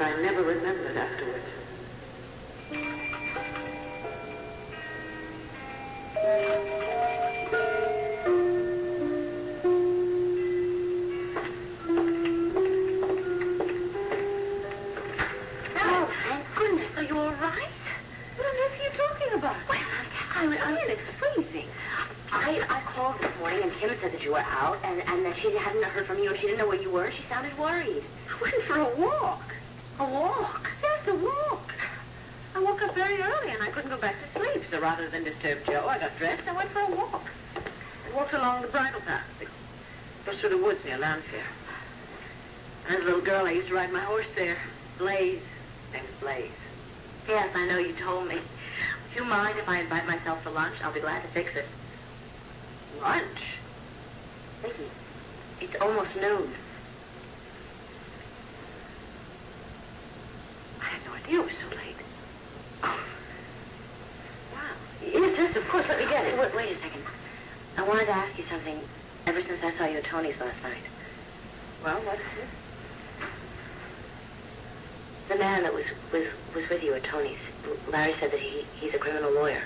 I never remembered afterwards. Oh, thank goodness. Are you all right? What on earth are you talking about? Well, it's freezing. I called this morning, and Kim said that you were out, and that she hadn't heard from you, and she didn't know where you were. She sounded worried. I went for a walk. A walk? Yes, a walk. I woke up very early, and I couldn't go back to sleep, so rather than disturb Joe, I got dressed and I went for a walk. I walked along the bridle path. It goes through the woods near Lanfair. And as a little girl, I used to ride my horse there. Blaze. His name's Blaze. Yes, I know you told me. Would you mind if I invite myself for lunch? I'll be glad to fix it. Lunch? Vicky, it's almost noon. I had no idea it was so late. Oh. Wow. Yes, of course. Let me get it. Wait a second. I wanted to ask you something ever since I saw you at Tony's last night. Well, what is it? The man that was with you at Tony's, Larry said that he's a criminal lawyer.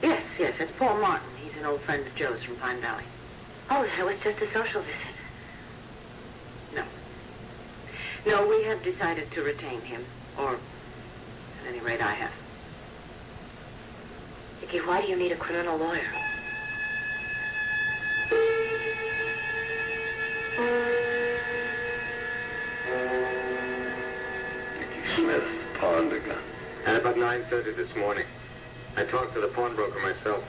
Yes, it's Paul Martin. He's an old friend of Joe's from Pine Valley. Oh, that was just a social visit. No, we have decided to retain him. Or, at any rate, I have. Vicky, why do you need a criminal lawyer? Nikki Smith pawned a gun. At about 9:30 this morning. I talked to the pawnbroker myself.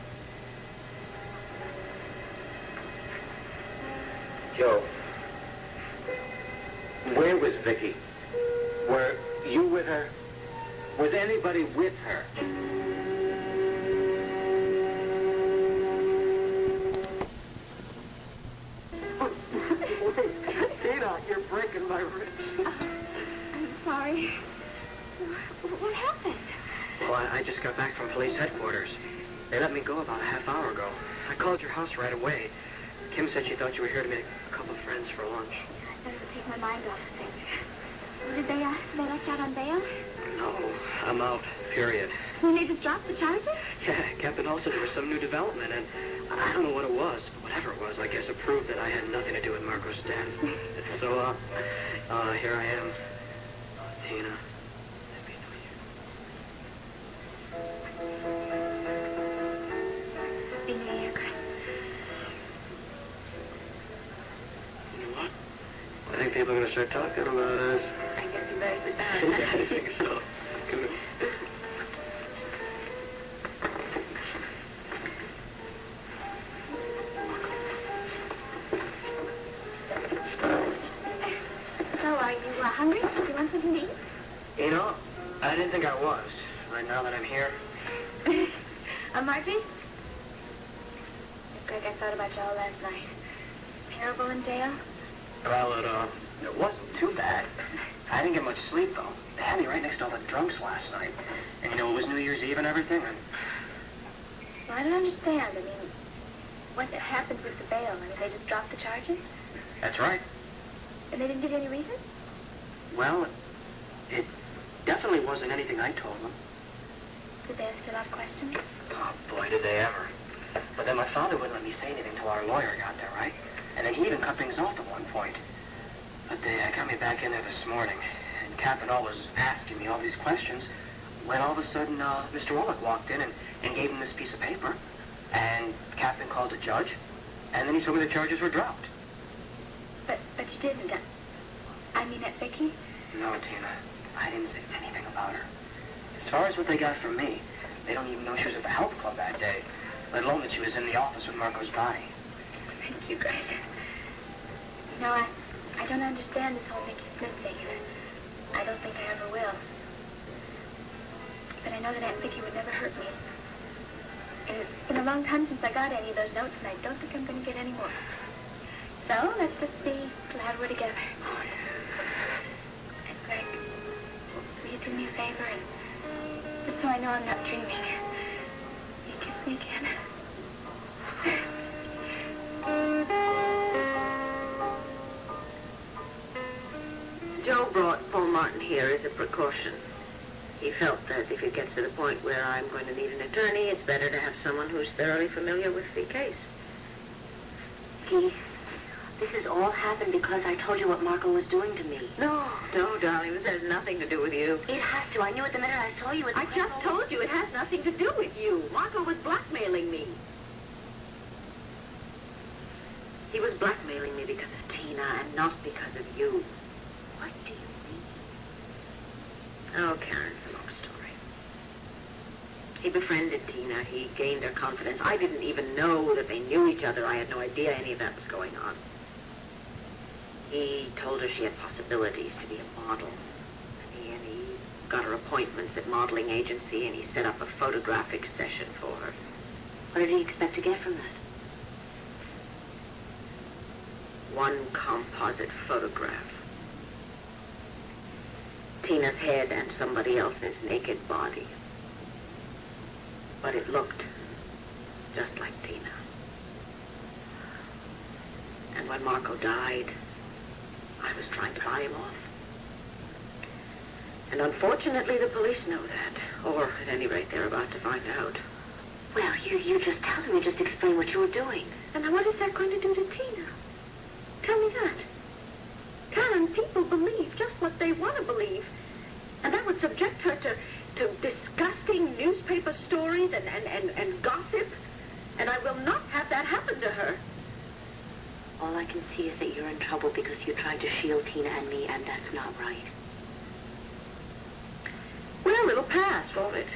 Joe, where was Vicky? Were you with her? Was anybody with her? Tina, you're breaking my ribs. I'm sorry. What happened? Well, I just got back from police headquarters. They let me go about a half hour ago. I called your house right away. Kim said she thought you were here to meet a couple of friends for lunch. I thought it would take my mind off of things. Did they let you out on bail? No, I'm out, period. When they just dropped the charges? Yeah, Captain also there was some new development, and I don't know what it was, but whatever it was, I guess it proved that I had nothing to do with Marco's death. So, here I am. Tina. Happy New Year. Happy New Year, Chris. You know what? I think people are going to start talking about us. I guess you better sit down. Yeah, I think so. Come here. So, are you hungry? Do you want something to eat? You know, I didn't think I was. Right now that I'm here. Marcie? Greg, I thought about you all last night. Terrible in jail? Well, it wasn't too bad. I didn't get much sleep, though. They had me right next to all the drunks last night. And, you know, it was New Year's Eve and everything. And Well, I don't understand. I mean, what happened with the bail? I mean, they just dropped the charges? that's right. And they didn't give you any reason? Well, it definitely wasn't anything I told them. Did they still have questions? Oh, boy, did they ever. But then my father wouldn't let me say anything till our lawyer got there, right? And then he even cut things off at one point. But they got me back in there this morning. And Captain all was asking me all these questions when all of a sudden Mr. Wolek walked in and gave him this piece of paper. And Captain called the judge. And then he told me the charges were dropped. But you didn't. I mean, at Vicky? No, Tina. I didn't say anything about her. As far as what they got from me, they don't even know she was at the health club that day, let alone that she was in the office with Marco's body. Thank you, Greg. No, I don't understand this whole Nikki Smith thing. I don't think I ever will. But I know that Aunt Vicky would never hurt me. And it's been a long time since I got any of those notes, and I don't think I'm going to get any more. So, let's just be glad we're together. And Greg, will you do me a favor, and just so I know I'm not dreaming, will you kiss me again? Joe brought Pomerantz here as a precaution. He felt that if it gets to the point where I'm going to need an attorney, it's better to have someone who's thoroughly familiar with the case. This has all happened because I told you what Marco was doing to me. No, darling, this has nothing to do with you. It has to. I knew it the minute I saw you at the I just told you it has nothing to do with you. Marco was blackmailing me. He was blackmailing me because of Tina and not because of you. What do you mean? Oh, Karen, it's a long story. He befriended Tina. He gained her confidence. I didn't even know that they knew each other. I had no idea any of that was going on. He told her she had possibilities to be a model. And he got her appointments at modeling agency, and he set up a photographic session for her. What did he expect to get from that? One composite photograph. Tina's head and somebody else's naked body. But it looked just like Tina. And when Marco died, I was trying to buy him off. And unfortunately, the police know that. Or, at any rate, they're about to find out. Well, you just tell me, just explain what you were doing. And now what is that going to do to Tina? Tell me that. Karen, people believe just what they want to believe. And that would subject her to disgusting newspaper stories and gossip. And I will not have that happen to her. All I can see is that you're in trouble because you're trying to shield Tina and me, and that's not right. Well, it'll pass, won't it?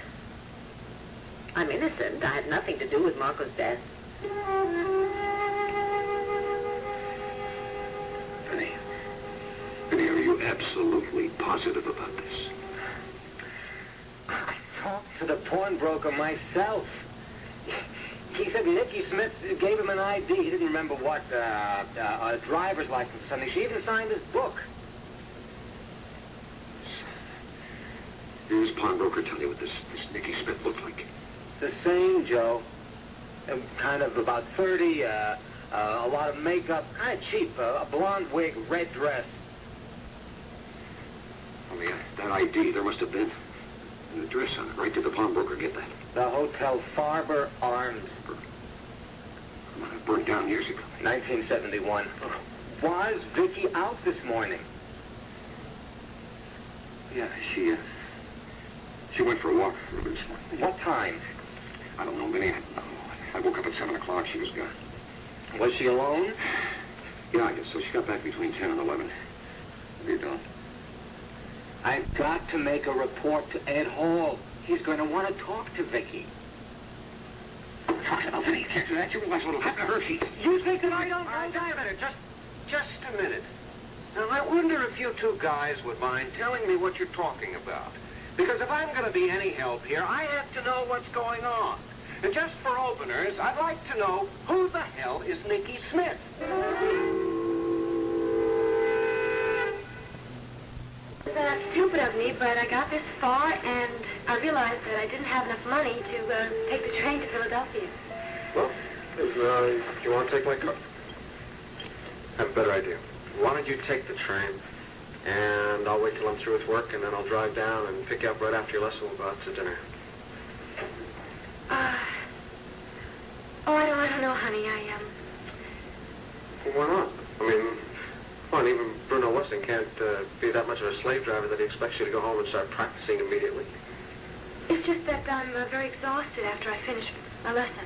I'm innocent. I had nothing to do with Marco's death. Vinnie, are you absolutely positive about this? I talked to the pawnbroker myself. He said Nikki Smith gave him an ID. He didn't remember what, a driver's license or something. She even signed his book. Did this pawnbroker tell you what this Nikki Smith looked like? The same, Joe. Kind of about 30, a lot of makeup, kind of cheap, a blonde wig, red dress. Oh, yeah, that ID, there must have been an address on it. Right? Did the pawnbroker get that? The Hotel Farber Arms. Well, it burned down years ago. 1971. Was Vicky out this morning? Yeah, she went for a walk this morning. What time? I don't know, Vinnie. I woke up at 7 o'clock. She was gone. Was she alone? Yeah, I guess so. She got back between 10 and 11. What are you doing? I've got to make a report to Ed Hall. He's going to want to talk to Vicky. Oh, Vinnie, you can't do that. You realize what'll happen to her if she... You think that I don't know Wait that? a minute, just a minute. Now, I wonder if you two guys would mind telling me what you're talking about. Because if I'm going to be any help here, I have to know what's going on. And just for openers, I'd like to know who the hell is Nikki Smith? It's stupid of me, but I got this far, and I realized that I didn't have enough money to take the train to Philadelphia. Well, if you want to take my car, I have a better idea. Why don't you take the train, and I'll wait till I'm through with work, and then I'll drive down and pick you up right after your lesson. We'll go out to dinner. I don't know, honey. Well, why not? I mean, come on, even Bruno Weston can't be that much of a slave driver that he expects you to go home and start practicing immediately. It's just that I'm very exhausted after I finish my lesson.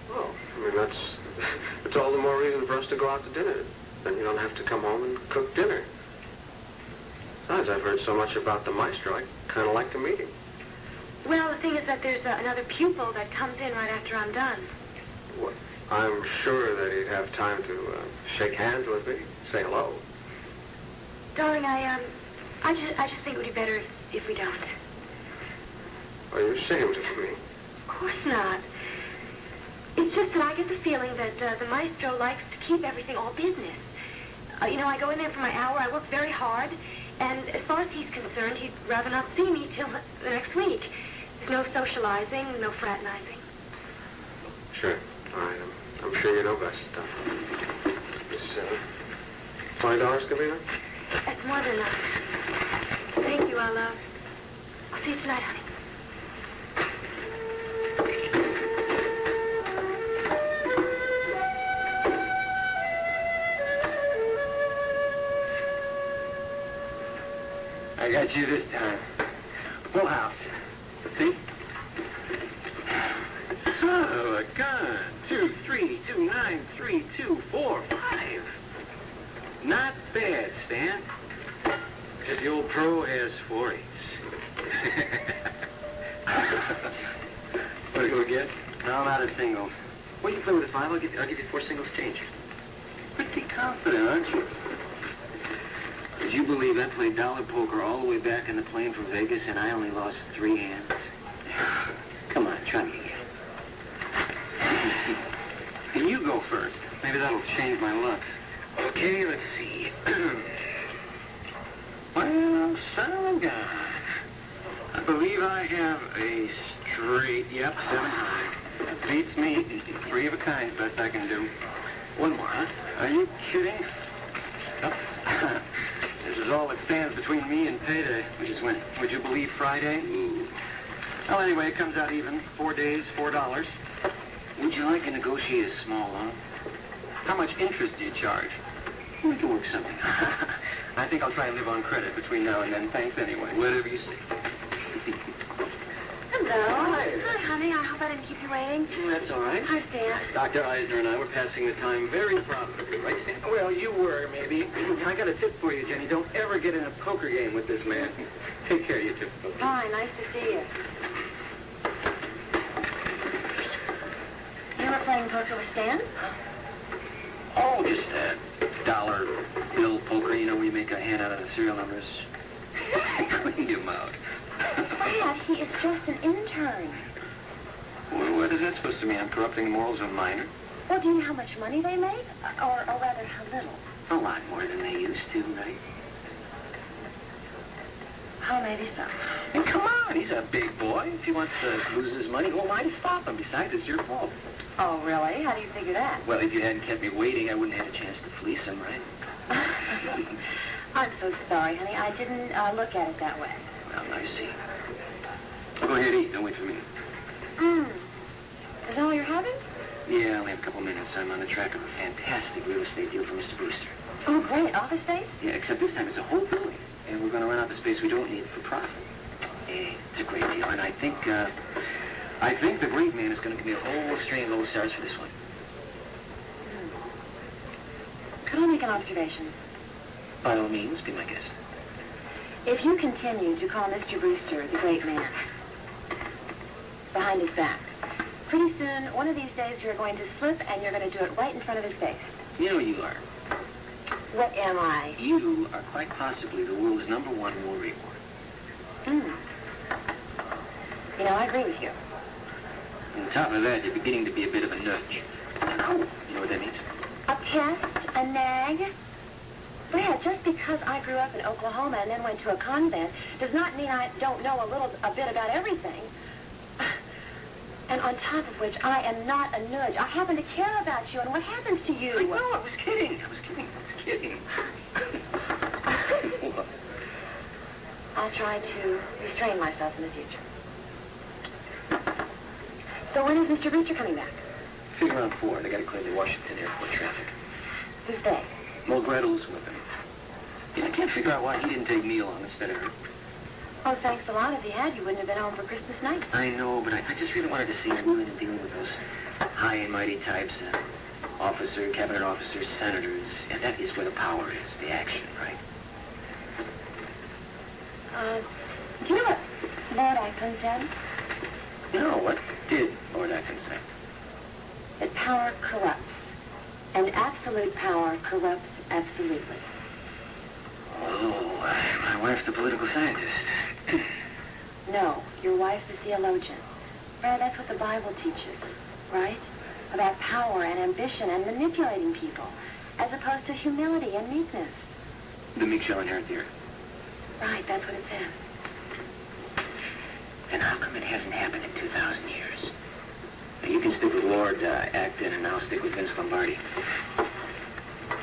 Well, I mean, that's all the more reason for us to go out to dinner. Then you don't have to come home and cook dinner. Besides, I've heard so much about the maestro, I kind of like to meet him. Well, the thing is that there's another pupil that comes in right after I'm done. What? I'm sure that he'd have time to shake hands with me, say hello. Darling, I just think it would be better if we don't. Are you ashamed of me? Of course not. It's just that I get the feeling that the maestro likes to keep everything all business. I go in there for my hour, I work very hard, and as far as he's concerned, he'd rather not see me till the next week. There's no socializing, no fraternizing. Sure. All right. I'm sure you know best. This $20 could be enough? That's more than enough. See you tonight, honey. I got you this time. Full house. See? Son of a gun. 2, 3, 2, 9, 3, 2, 4, 5. Not bad, Stan. If the old pro has 4 8s. What do you get? No, I'm out of singles. Well, you play with a 5, I'll give you 4 singles change. Pretty confident, aren't you? Would you believe I played dollar poker all the way back in the plane from Vegas and I only lost 3 hands? Come on, try me again. And you go first. Maybe that'll change my luck. Okay, let's see. Well, son of a gun. I believe I have a straight, yep, 7 high. Beats me. 3 of a kind, best I can do. 1 more, huh? Are you kidding? Oh. This is all that stands between me and payday, which is when? Would you believe Friday? Ooh. Well, anyway, it comes out even. 4 days, $4. Would you like to negotiate a small loan? How much interest do you charge? We can work something. I think I'll try and live on credit between now and then. Thanks anyway. Whatever you say. Hello. Hi, honey. I hope I didn't keep you waiting. That's all right. Hi, Stan. Dr. Eisner and I were passing the time very profitably, right, Stan? Well, you were, maybe. I got a tip for you, Jenny. Don't ever get in a poker game with this man. Take care, you two. Hi, nice to see you. You were playing poker with Stan? Oh, just dollar bill poker. You know, we make a hand out of the serial numbers. I cleaned him out. Dad, he is just an intern. Well, what is that supposed to mean? I'm corrupting the morals of a minor? Well, do you know how much money they make? Or rather, how little? A lot more than they used to, right? Oh, maybe so. And come on, he's a big boy. If he wants to lose his money, who am I to stop him? Besides, it's your fault. Oh, really? How do you figure that? Well, if you hadn't kept me waiting, I wouldn't have had a chance to fleece him, right? I'm so sorry, honey. I didn't look at it that way. Well, I see. Well, go ahead, eat. Don't wait for me. Is that all you're having? Yeah, I only have a couple minutes. I'm on the track of a fantastic real estate deal for Mr. Brewster. Oh, great. Office space? Yeah, except this time it's a whole building. And we're going to rent out the space we don't need for profit. It's a great deal, and I think the great man is going to give me a whole string of gold stars for this one. Could I make an observation? By all means, be my guest. If you continue to call Mr. Brewster the great man behind his back, pretty soon, one of these days, you're going to slip and you're going to do it right in front of his face. You know you are. What am I? You are quite possibly the world's #1 warrior. You know, I agree with you. On top of that, you're beginning to be a bit of a nudge. Oh, you know what that means? A pest? A nag? Brad, just because I grew up in Oklahoma and then went to a convent does not mean I don't know a bit about everything. And on top of which, I am not a nudge. I happen to care about you and what happens to you. I know, I was kidding. I'll try to restrain myself in the future. So when is Mr. Brewster coming back? Figure around 4. They got to clear the Washington airport traffic. Who's they? Well, Gretel's with him. Yeah, I can't figure out why he didn't take me along instead of her. Oh, thanks a lot. If he had, you wouldn't have been home for Christmas night. I know, but I just really wanted to see Mooney dealing with those high and mighty types. Cabinet officers, senators. And that is where the power is, the action, right? Do you know what Lord Acton said? No, what did Lord Acton say? That power corrupts. And absolute power corrupts absolutely. Oh, my wife's the political scientist. No, your wife's the theologian. Brad, that's what the Bible teaches, right? About power and ambition and manipulating people, as opposed to humility and meekness. The meek shall inherit the earth. Right, that's what it says. And how come it hasn't happened in 2,000 years? Now, you can stick with Lord Acton, and I'll stick with Vince Lombardi.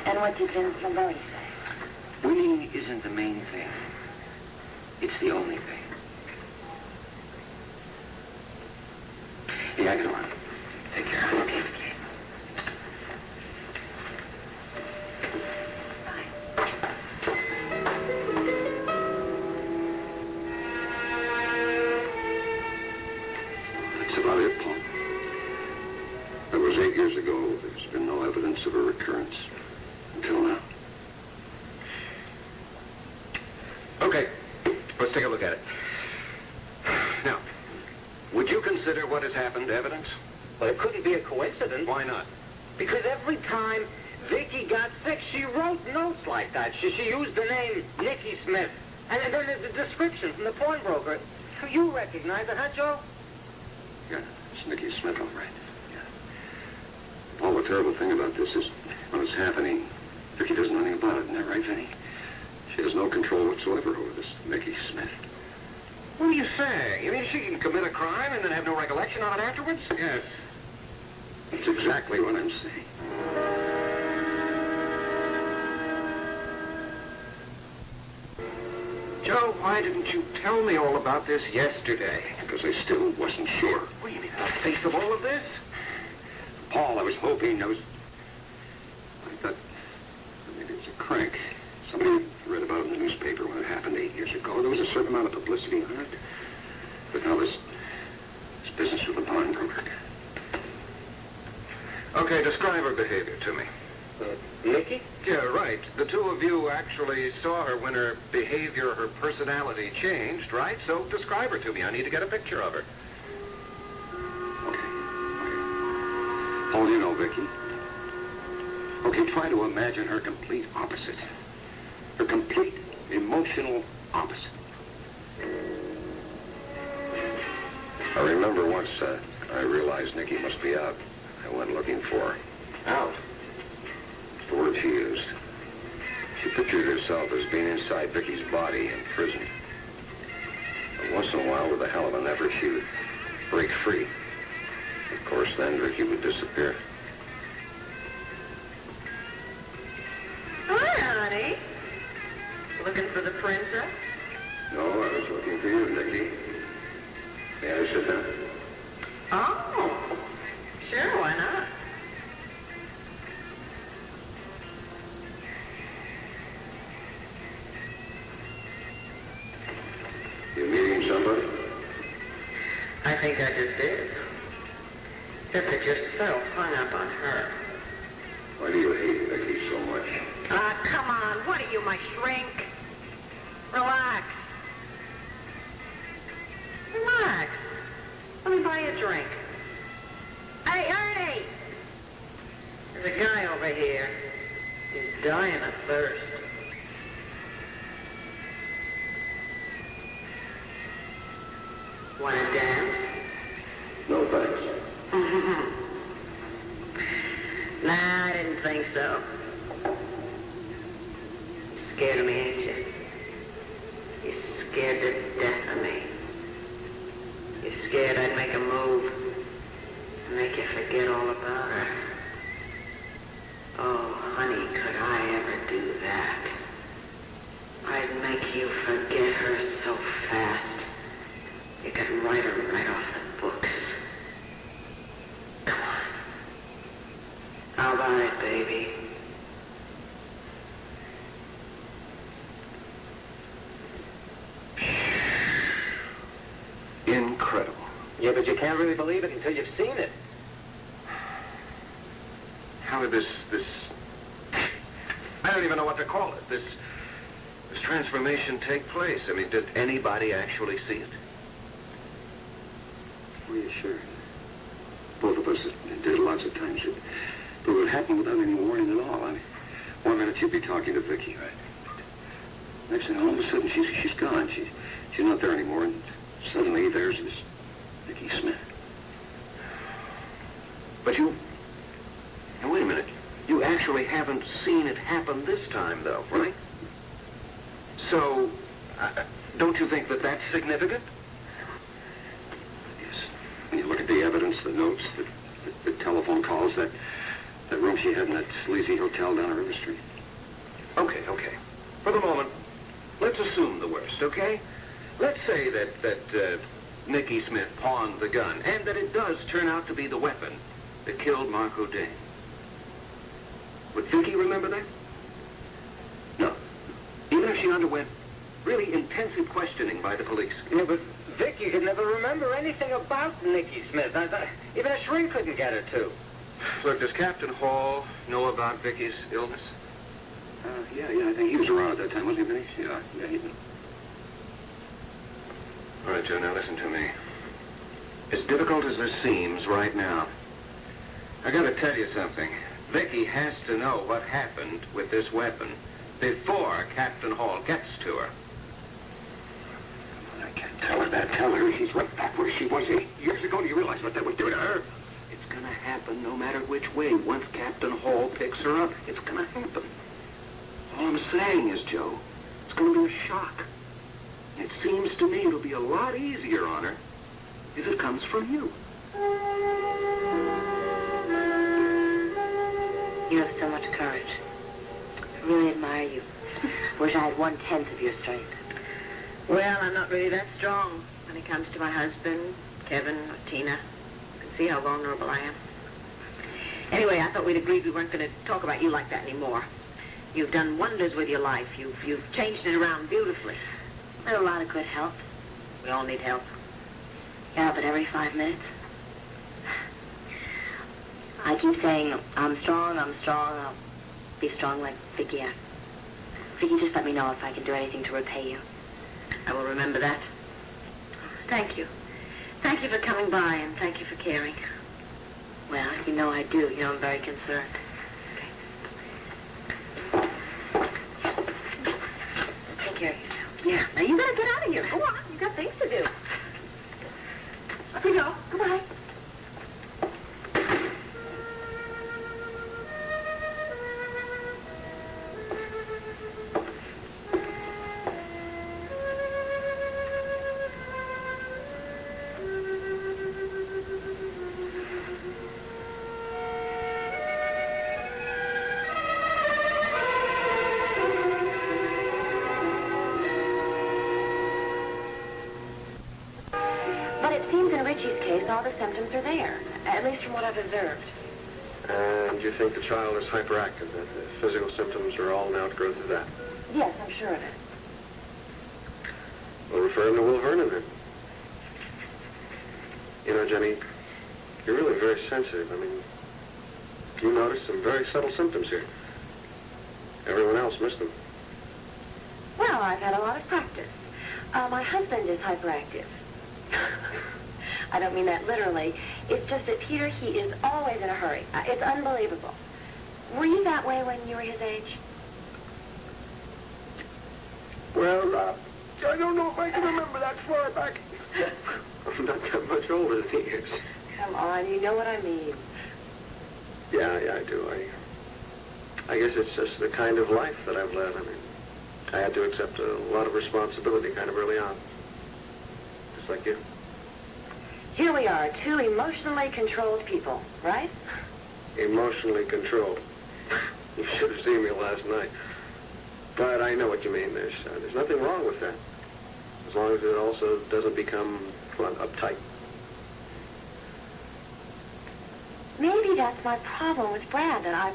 And what did Vince Lombardi say? Winning isn't the main thing. It's the only thing. Okay, let's take a look at it. Now, would you consider what has happened evidence? Well, it couldn't be a coincidence. Why not? Because every time Vicky got sick, she wrote notes like that. She used the name Nikki Smith. And then there's the description from the pawnbroker. You recognize it, huh, Joe? Yeah, it's Nikki Smith, all right. Yeah. Paul, the terrible thing about this is when it's happening, Vicky doesn't know anything about it, isn't that right, Vinnie? She has no control whatsoever over this Nikki Smith. What are you saying? You mean she can commit a crime and then have no recollection of it afterwards? Yes. That's exactly what I'm saying. Joe, why didn't you tell me all about this yesterday? Because I still wasn't sure. What do you mean, in the face of all of this? Paul, I was hoping I thought maybe it was a crank. Somebody read about it in the newspaper when it happened 8 years ago. There was a certain amount of publicity on it. But now this business with the pawnbroker. Okay, describe her behavior to me. Nikki? Yeah, right. The two of you actually saw her when her behavior, her personality changed, right? So describe her to me. I need to get a picture of her. Okay. Paul, you know Vicky. Okay, try to imagine her complete opposite. Her complete emotional opposite. I remember once I realized Nikki must be out. I went looking for her. Out? The word she used. She pictured herself as being inside Vicky's body in prison. But once in a while, with a hell of an effort, she would break free. Of course, then Vicky would disappear. Hi, honey. Looking for the princess? No, I was looking for you, Nikki. May I sit down? Oh, sure, why not? You meeting somebody? I think I just did. Except that you're so hung up on her. Why do you hate Vicky so much? Ah, come on. What are you, my shrink? Relax. Relax. Let me buy you a drink. Hey, hey! There's a guy over here. He's dying of thirst. Want to dance? No, thanks. Nah, I didn't think so. Scared of me, ain't you? You're scared to death of me. You're scared I'd make a move and make you forget all about her. Oh, honey, could I ever do that? I'd make you forget her so fast. You could write her right off the books. Come on. How about it, baby? Incredible. Yeah, but you can't really believe it until you've seen it. How did this... I don't even know what to call it. This transformation take place. I mean, did anybody actually see it? Well, yeah, sure. Both of us did lots of times. But it would happen without any warning at all. I mean, one minute you'd be talking to Vicky, right? Next thing, all of a sudden, she's gone. She's not there anymore. And suddenly, there's this Nikki Smith. But you... Now, wait a minute. You actually haven't seen it happen this time, though, right? So, don't you think that that's significant? Yes. When you look at the evidence, the notes, the telephone calls, that room she had in that sleazy hotel down on River Street. Okay. For the moment, let's assume the worst, okay? Let's say that Nikki Smith pawned the gun, and that it does turn out to be the weapon that killed Marco Dane. Would Vicky remember that? No. Even if she underwent really intensive questioning by the police. Yeah, but Vicky could never remember anything about Nikki Smith. Even a shrink couldn't get her to. Look, does Captain Hall know about Vicky's illness? Yeah, I think he was around at that time, wasn't he, Vinnie? Yeah, he did. All right, Joe, now listen to me. As difficult as this seems right now, I gotta tell you something. Vicky has to know what happened with this weapon before Captain Hall gets to her. I can't tell her that. Tell her she's right back where she was 8 years ago. Do you realize what that would do to her? It's gonna happen no matter which way. Once Captain Hall picks her up, it's gonna happen. All I'm saying is, Joe, it's gonna be a shock. It seems to me it'll be a lot easier on her if it comes from you. You have so much courage. I really admire you. Wish I had 1/10 of your strength. Well, I'm not really that strong when it comes to my husband, Kevin, or Tina. You can see how vulnerable I am. Anyway, I thought we'd agreed we weren't going to talk about you like that anymore. You've done wonders with your life. You've changed it around beautifully. With a lot of good help. We all need help. Yeah, but every 5 minutes. I keep saying, I'm strong, I'll be strong like Vicky. Vicky, just let me know if I can do anything to repay you. I will remember that. Thank you. Thank you for coming by, and thank you for caring. Well, you know I do. You know I'm very concerned. Take care of yourself. Yeah, now you better get out of here. Go on, you got things to do. Up you go. Goodbye. All the symptoms are there, at least from what I've observed. And you think the child is hyperactive, that the physical symptoms are all an outgrowth of that? Yes, I'm sure of it. We'll refer him to Vernon then. You know, Jenny, you're really very sensitive. I mean, you noticed some very subtle symptoms here. Everyone else missed them. Well, I've had a lot of practice. My husband is hyperactive. I don't mean that literally. It's just that Peter, he is always in a hurry. It's unbelievable. Were you that way when you were his age? Well, I don't know if I can remember that far back. I'm not that much older than he is. Come on, you know what I mean. Yeah, I do. I guess it's just the kind of life that I've led. I mean, I had to accept a lot of responsibility kind of early on. Just like you. Here we are, two emotionally controlled people, right? Emotionally controlled. You should have seen me last night. But I know what you mean. There's nothing wrong with that. As long as it also doesn't become uptight. Maybe that's my problem with Brad, that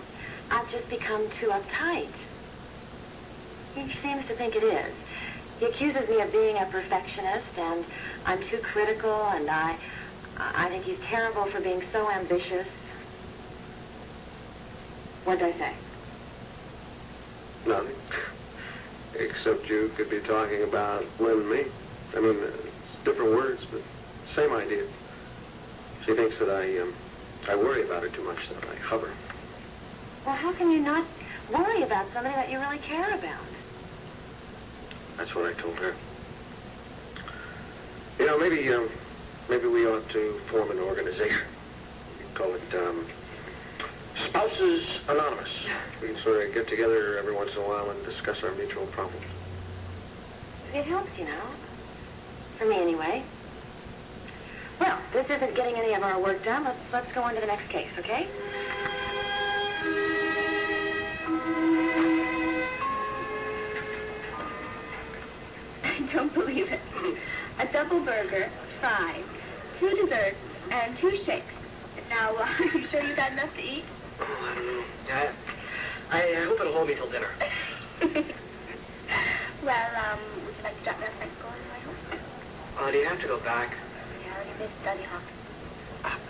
I've just become too uptight. He seems to think it is. He accuses me of being a perfectionist, and I'm too critical, and I think he's terrible for being so ambitious. What'd I say? Nothing. Except you could be talking about Lynn and me. I mean, it's different words, but same idea. She thinks that I worry about her too much, that I hover. Well, how can you not worry about something that you really care about? That's what I told her. You know, maybe we ought to form an organization. We call it, Spouses Anonymous. We can sort of get together every once in a while and discuss our mutual problems. It helps, you know. For me, anyway. Well, this isn't getting any of our work done. Let's go on to the next case, okay? I don't believe it. A double burger, fries, 2 desserts, and 2 shakes. Now, are you sure you got enough to eat? Oh, I don't know. I hope it'll hold me till dinner. Well, would you like to drop me off at school on the way home? Do you have to go back? Yeah, you missed study hall.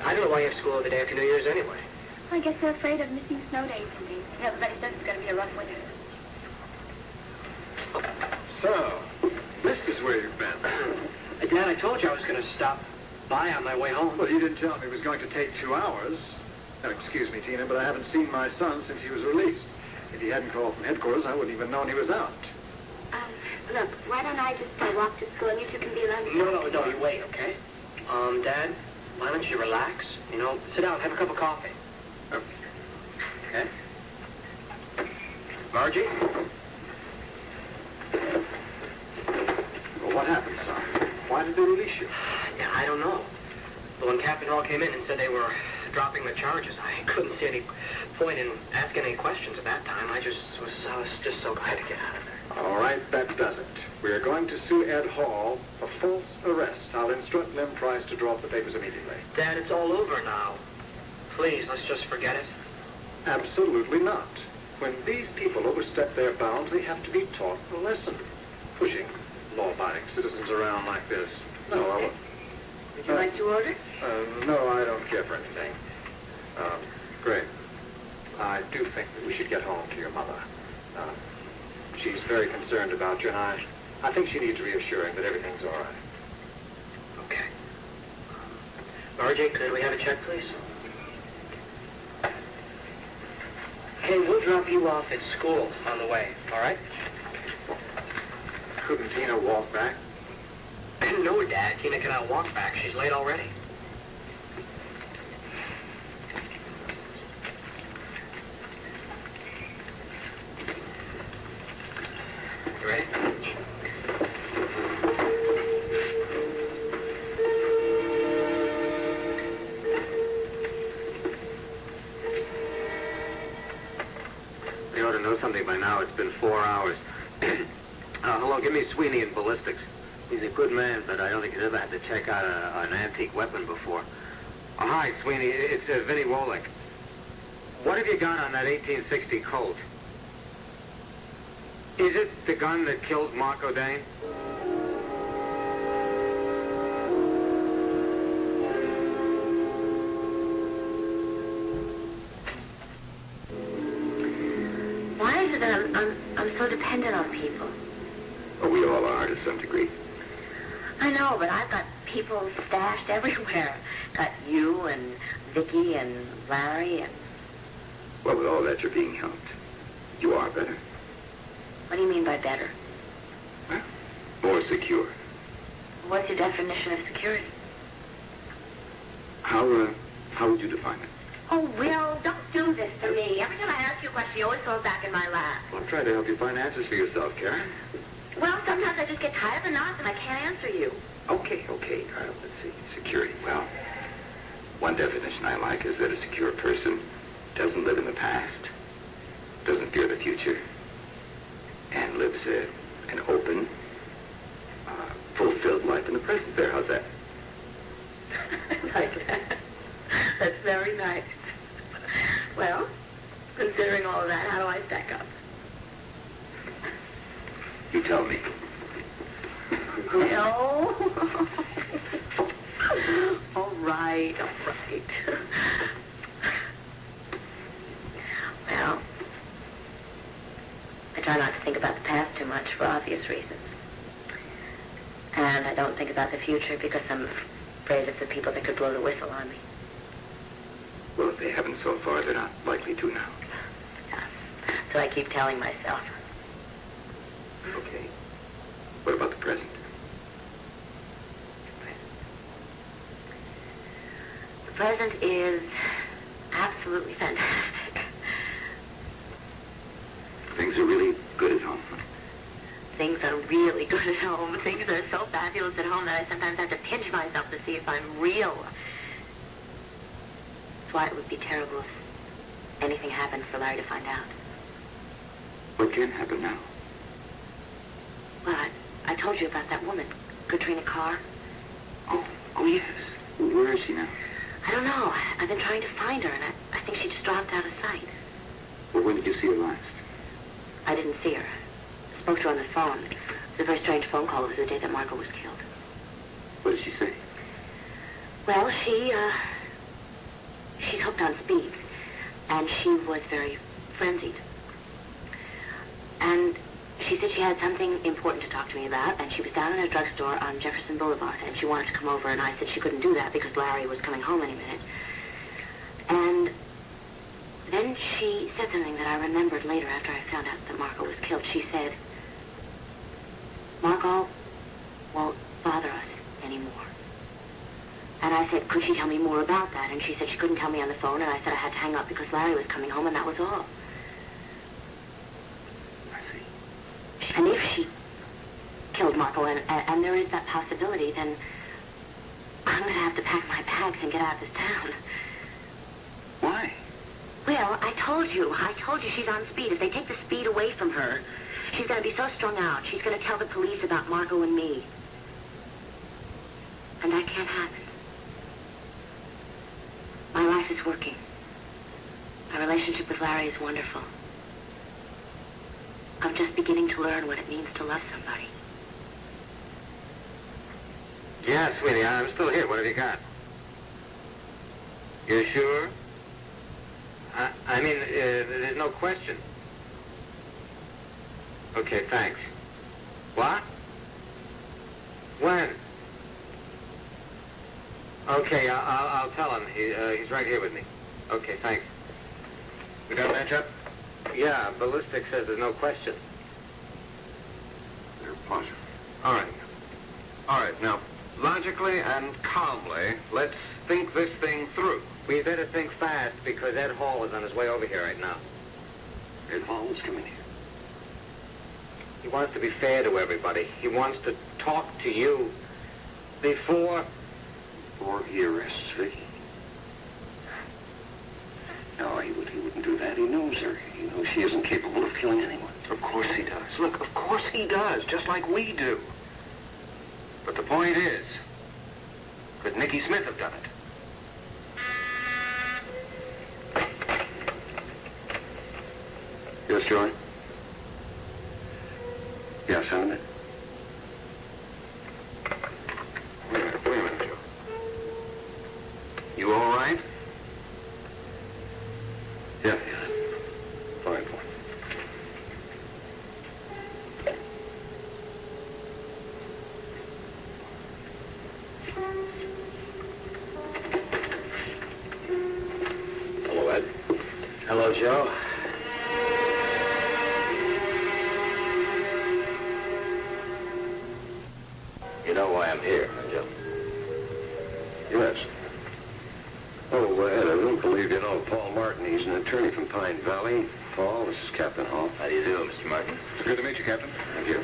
I don't know why you have school the day after New Year's anyway. I guess they're afraid of missing snow days and things. Everybody says it's going to be a rough winter. So, this is where you've been. Dad, I stop by on my way home. Well, he didn't tell me it was going to take 2 hours. Now, excuse me, Tina, but I haven't seen my son since he was released. If he hadn't called from headquarters, I wouldn't even known he was out. Look, why don't I just walk to school and you two can be alone? No, you wait, okay? Dad, why don't you relax? You know, sit down, have a cup of coffee. Okay? Margie? Well, what happened, son? Why did they release you? Yeah, I don't know. But when Captain Hall came in and said they were dropping the charges, I couldn't see any point in asking any questions at that time. I was just so glad to get out of there. All right, that does it. We are going to sue Ed Hall for false arrest. I'll instruct Lynn Price to draw up the papers immediately. Dad, it's all over now. Please, let's just forget it. Absolutely not. When these people overstep their bounds, they have to be taught a lesson. Pushing law-abiding citizens around like this. No, I won't. Would you like to order? No, I don't care for anything. Great. I do think that we should get home to your mother. She's very concerned about you, and I think she needs reassuring that everything's all right. Okay. Margie, could we have a check, please? Okay, we'll drop you off at school on the way, all right? Couldn't Tina walk back? No, Dad. Tina cannot walk back. She's late already. You ready? They ought to know something by now. It's been 4 hours. Hello, give me Sweeney in Ballistics. He's a good man, but I don't think he's ever had to check out an antique weapon before. Oh, hi, Sweeney. It's Vinnie Wolek. What have you got on that 1860 Colt? Is it the gun that killed Mark O'Dane? Why is it that I'm so dependent on people? Well, we all are to some degree. I know, but I've got people stashed everywhere. Got you and Vicky and Larry and... Well, with all that, you're being helped. You are better. What do you mean by better? Well, more secure. What's your definition of security? How would you define it? Oh, Will, don't do this to me. Every time I ask you a question, you always throw it back in my lap. Well, I'm trying to help you find answers for yourself, Karen. Well, sometimes I just get tired of the knots and I can't answer you. Okay. Let's see. Security. Well, one definition I like is that a secure person doesn't live in the past, doesn't fear the future, and lives an open, fulfilled life in the present. There, how's that? I like that. That's very nice. Well, considering all of that, how do I stack up? You tell me. No. All right. Well, I try not to think about the past too much for obvious reasons. And I don't think about the future because I'm afraid of the people that could blow the whistle on me. Well, if they haven't so far, they're not likely to now. Yeah. So I keep telling myself. Okay. What about the present? The present is absolutely fantastic. Things are really good at home. Things are really good at home. Things are so fabulous at home that I sometimes have to pinch myself to see if I'm real. That's why it would be terrible if anything happened for Larry to find out. What can happen now? Well, I told you about that woman, Katrina Carr. Oh, yes. Where is she now? I don't know. I've been trying to find her, and I think she just dropped out of sight. Well, when did you see her last? I didn't see her. I spoke to her on the phone. It was a very strange phone call. It was the day that Margot was killed. What did she say? Well, she's hooked on speed, and she was very frenzied. And She said she had something important to talk to me about, and she was down in a drugstore on Jefferson Boulevard, and she wanted to come over, and I said she couldn't do that because Larry was coming home any minute. And then she said something that I remembered later after I found out that Marco was killed. She said, Marco won't bother us anymore. And I said, could she tell me more about that? And she said she couldn't tell me on the phone, and I said I had to hang up because Larry was coming home, and that was all. I see. And if she killed Marco, and there is that possibility, then I'm going to have to pack my bags and get out of this town. Why? Well, I told you she's on speed. If they take the speed away from her, she's going to be so strung out, she's going to tell the police about Marco and me. And that can't happen. My life is working. My relationship with Larry is wonderful. I'm just beginning to learn what it means to love somebody. Yeah, sweetie, I'm still here. What have you got? You sure? I mean, there's no question. Okay, thanks. What? When? Okay, I'll tell him. He's right here with me. Okay, thanks. We got a match up? Yeah, Ballistics says there's no question. They're positive. All right. All right, now, logically and calmly, let's think this thing through. We better think fast because Ed Hall is on his way over here right now. Ed Hall is coming here. He wants to be fair to everybody. He wants to talk to you before... Or he arrests Vicky. No, he wouldn't do that. He knows her. He knows she isn't capable of killing anyone. Of course he does. Look, of course he does, just like we do. But the point is, could Nikki Smith have done it? Yes, Joynt? Yes, Senator? Wait a minute, Joe. You all right? Yeah, yes. Fine, boy. Hello, Ed. Hello, Joe. You know why I'm here, Joe? Yes. Oh, Ed, I don't believe you know Paul Martin. He's an attorney from Pine Valley. Paul, this is Captain Hall. How do you do, Mr. Martin? It's good to meet you, Captain. Thank you.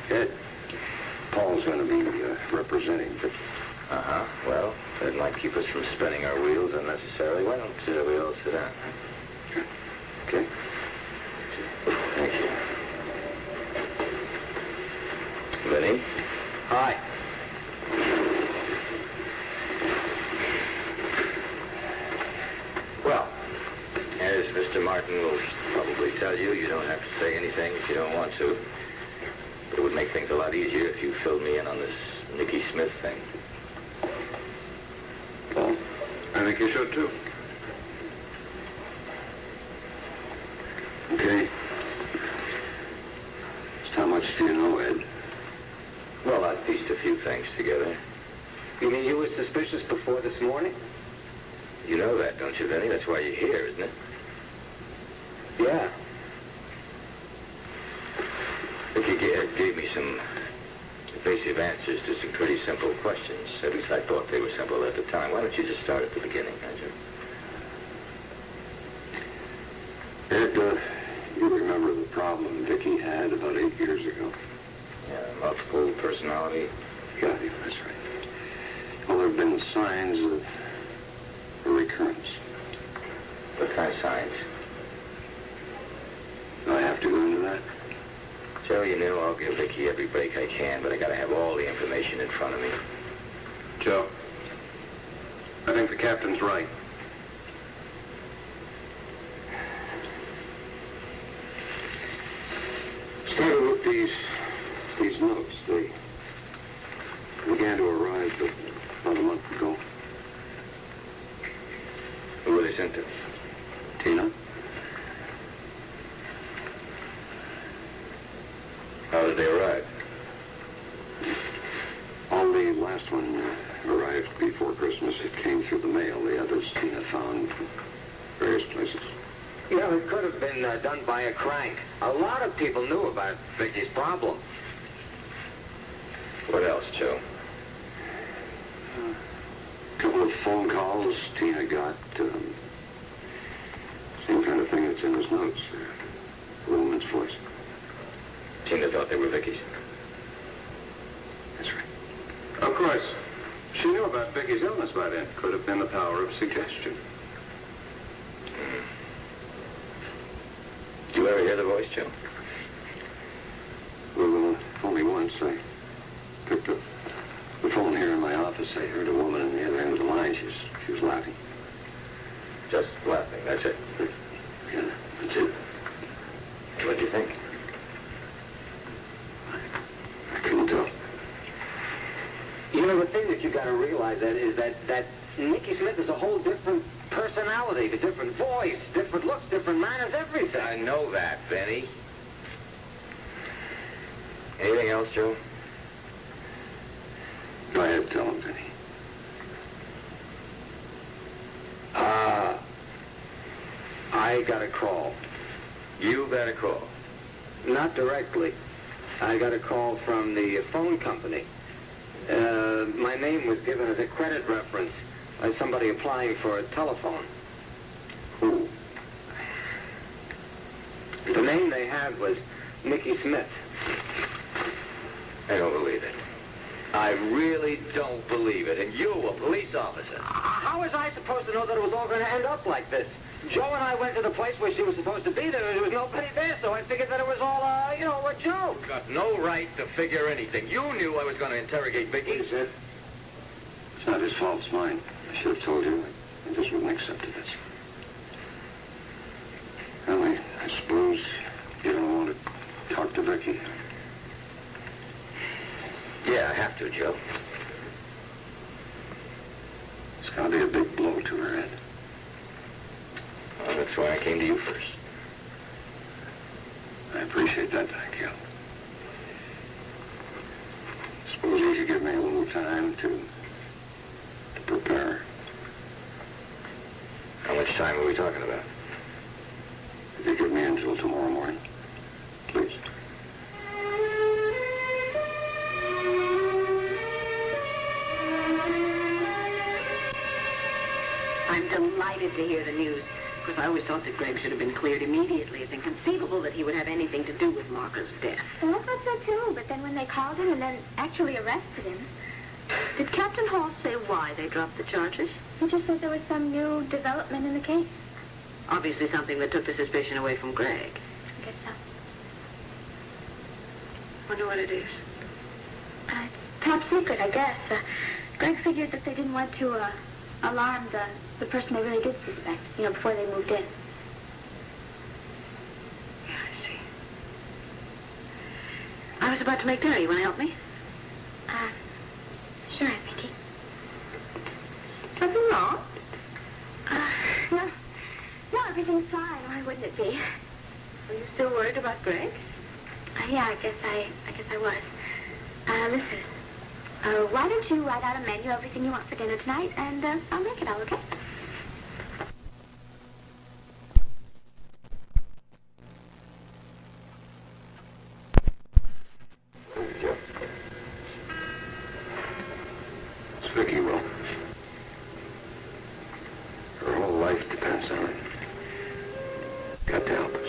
Ed, Paul's going to be representing Vicky. Uh-huh. Well, that might keep us from spinning our wheels unnecessarily. Why don't we all sit down? Okay. Thank you. Vinnie? Hi. Well, as Mr. Martin will probably tell you, you don't have to say anything if you don't want to. But it would make things a lot easier if you filled me in on this Nikki Smith thing. Paul? I think you should, too. Okay. Just how much do you know, Ed? Well, I pieced a few things together. You mean you were suspicious before this morning? You know that, don't you, Vinnie? That's why you're here, isn't it? Yeah. Vicky gave me some evasive answers to some pretty simple questions. At least I thought they were simple at the time. Why don't you just start at the beginning, Andrew? Ed, you remember the problem Vicky had about 8 years ago? Yeah, multiple personality. Yeah, that's right. Well, there have been signs of a recurrence. What kind of signs? Do I have to go into that? Joe, you know I'll give Vicky every break I can, but I gotta have all the information in front of me. Joe, I think the captain's right. Started with these notes. They began to arrive about a month ago. Who were they sent to? Tina? last one arrived before Christmas. It came through the mail. The others Tina found various places. You know, it could have been done by a crank. A lot of people knew about Vicky's problem. What else, Joe? A couple of phone calls Tina got. Same kind of thing that's in his notes. A woman's voice. Tina thought they were Vicky's. That's right. Of course, she knew about Vicky's illness by then. Could have been the power of suggestion. Did you ever hear the voice, Joe? Well, only once. I picked up the phone here in my office. I heard a woman on the other end of the line. She was laughing. Just laughing, that's it. Yeah, that's it. What do you think? I couldn't tell. You know, the thing that you got to realize is that Nikki Smith is a whole different personality, a different voice, different looks, different manners, everything. I know that, Vinnie. Anything else, Joe? Go ahead, tell him, Vinnie. I got a call. You got a call. Not directly. I got a call from the phone company. My name was given as a credit reference as somebody applying for a telephone. Who? The name they had was Nikki Smith. I don't believe it. I really don't believe it. And you, a police officer. How was I supposed to know that it was all going to end up like this? Joe and I went to the place where she was supposed to be. There was nobody there, so I figured that it was all, a joke. Got no right to figure anything. You knew I was going to interrogate Vicky. What is it? It's not his fault, it's mine. I should have told you. I just wouldn't accept it. Well, I suppose you don't want to talk to Vicky. Yeah, I have to, Joe. It's going to be a big blow to her head. Well, that's why I came to you first. I appreciate that, thank you. Suppose you could give me a little time to prepare. How much time are we talking about? If you give me until tomorrow morning, please. I'm delighted to hear the news. Of course, I always thought that Greg should have been cleared immediately. It's inconceivable that he would have anything to do with Marco's death. Well, I thought so too, but then when they called him and then actually arrested him... Did Captain Hall say why they dropped the charges? He just said there was some new development in the case. Obviously something that took the suspicion away from Greg. I guess so. Wonder what it is. Top secret, I guess. Greg figured that they didn't want to alarm the person they really did suspect, before they moved in. Yeah, I see. I was about to make dinner. You want to help me? Sure, Vicky. Something wrong? No, everything's fine. Why wouldn't it be? Are you still worried about Greg? Yeah, I guess I was. Listen. Why don't you write out a menu of everything you want for dinner tonight, and I'll make it all, okay? It's Vicky, Will. Her whole life depends on it. Got to help her.